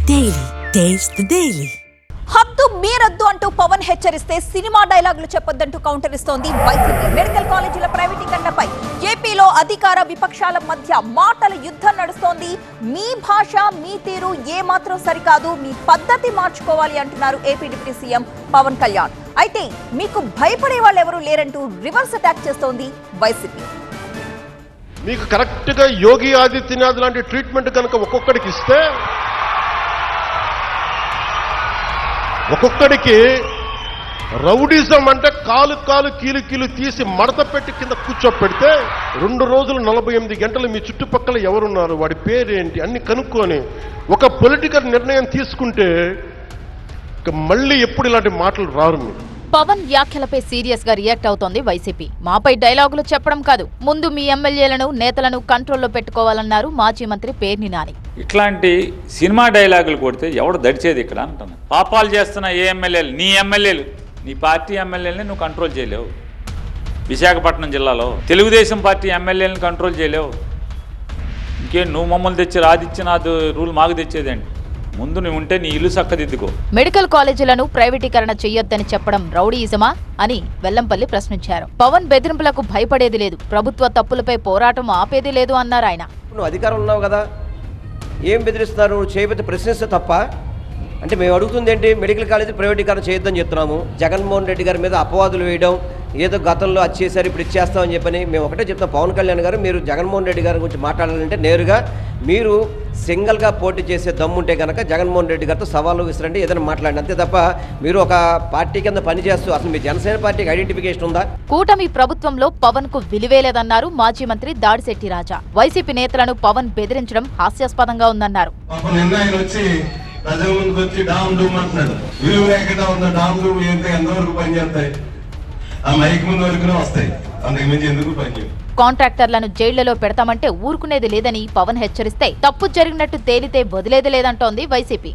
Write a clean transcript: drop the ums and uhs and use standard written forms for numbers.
Daily. Taste the Daily. హద్దు మీరద్దు అంటూ Pawan హెచ్చరిస్తే cinema డైలాగులు చెప్పొద్దంటూ కౌంటర్ ఇస్తోంది వైసీపీ. మెడికల్ కాలేజీల ప్రైవేటీకరణపై ఏపీలో అధికార విపక్షాల మధ్య మాటల యుద్ధం నడుస్తోంది. మీ భాష మీ తీరు ఏమాత్రం సరికాదు, మీ పద్ధతి మార్చుకోవాలి అంటున్నారు AP deputy CM Pawan Kalyan. అయితే మీకు భయపడే వాళ్ళు ఎవరూ లేరంటూ రివర్స్ అటాక్ చేస్తోంది వైసీపీ. మీకు కరెక్ట్గా యోగి ఆదిత్యనాథ్ లాంటి ట్రీట్మెంట్ కనుక ఒక్కొక్కడికి ఇస్తే ఒక్కొక్కడికి రౌడిజం అంటే కాలు కీలు తీసి మడత పెట్టి కింద కూర్చోపెడితే 2 రోజులు 48 గంటలు మీ చుట్టుపక్కల ఎవరున్నారు, వాడి పేరేంటి అన్ని కనుక్కొని ఒక పొలిటికల్ నిర్ణయం తీసుకుంటే మళ్ళీ ఎప్పుడు ఇలాంటి మాటలు రారు. మీరు పవన్ వ్యాఖ్యలపై సీరియస్ గా రియాక్ట్ అవుతోంది వైసీపీ. మాపై డైలాగులు చెప్పడం కాదు, ముందు మీ ఎమ్మెల్యేలను నేతలను కంట్రోల్లో పెట్టుకోవాలన్నారు మాజీ మంత్రి పేర్ని నాని. ఇట్లాంటి సినిమా డైలాగులు కొడితే ఎవడు దడిచేది ఇక్కడ అంటున్నా. పాపాలు చేస్తున్న ఏ ఎమ్మెల్యేలు, నీ ఎమ్మెల్యేలు, నీ పార్టీ ఎమ్మెల్యేలని నువ్వు కంట్రోల్ చేయలేవు. విశాఖపట్నం జిల్లాలో తెలుగుదేశం పార్టీ ఎమ్మెల్యేలను కంట్రోల్ చేయలేవు. ఇంకేం నువ్వు మమ్మల్ని తెచ్చారు, ఆదిత్యనాథ్ రూల్ మాకు తెచ్చేదండి. ముందు నువ్వు ఉంటే నీ ఇల్లు చక్కదిద్దుకో. మెడికల్ కాలేజీలను ప్రైవేటీకరణ చెయ్యొద్దని చెప్పడం రౌడీయిజమా అని వెల్లంపల్లి ప్రశ్నించారు. పవన్ బెదిరింపులకు భయపడేది లేదు, ప్రభుత్వ తప్పులపై పోరాటం ఆపేది లేదు అన్నారు ఆయన. నువ్వు అధికారం ఉన్నావు కదా, ఏం బెదిరిస్తున్నారు, నువ్వు చేయబోతే ప్రశ్నిస్తే తప్ప. అంటే మేము అడుగుతుంది ఏంటి, మెడికల్ కాలేజీ ప్రైవేటీకరణ చేయొద్దని చెప్తున్నాము. జగన్మోహన్ రెడ్డి గారి మీద అపవాదులు వేయడం, ఏదో గతంలో అది చేశారు ఇప్పుడు ఇచ్చేస్తామని చెప్పని మేము ఒకటే చెప్తాం. పవన్ కళ్యాణ్ గారు, మీరు జగన్మోహన్ రెడ్డి గారి గురించి మాట్లాడాలంటే నేరుగా మీరు సింగిల్గా పోటీ చేసే దమ్ముంటే కనుక జగన్మోహన్ రెడ్డి గారితో సవాళ్ళు విసిరండి, ఏదైనా మాట్లాడండి. అంతే తప్ప మీరు ఒక పార్టీ కింద పనిచేస్తూ అసలు మీ జనసేన పార్టీకి ఐడెంటిఫికేషన్ ఉందా? కూటమి ప్రభుత్వంలో పవన్ కు విలువేలేదన్నారు మాజీ మంత్రి దాడిశెట్టి రాజా. వైసీపీ నేతలను పవన్ బెదిరించడం హాస్యాస్పదంగా ఉందన్నారు. ప్రజల ముందుకు వచ్చి డామ్ డూమ్ అంటున్నాడు. విలువ ఎక్కడ ఉందో డామ్ డూమ్ ఏంటంటే ఎంతవరకు పనిచేస్తాయి? ఆ మైక్ ముందు వరకునే వస్తాయి, అంతకు మించి ఎందుకు పనిచేయవు. కాంట్రాక్టర్లను జైళ్లలో పెడతామంటే ఊరుకునేది లేదని పవన్ హెచ్చరిస్తే తప్పు జరిగినట్టు తేలితే వదిలేది లేదంటోంది వైసీపీ.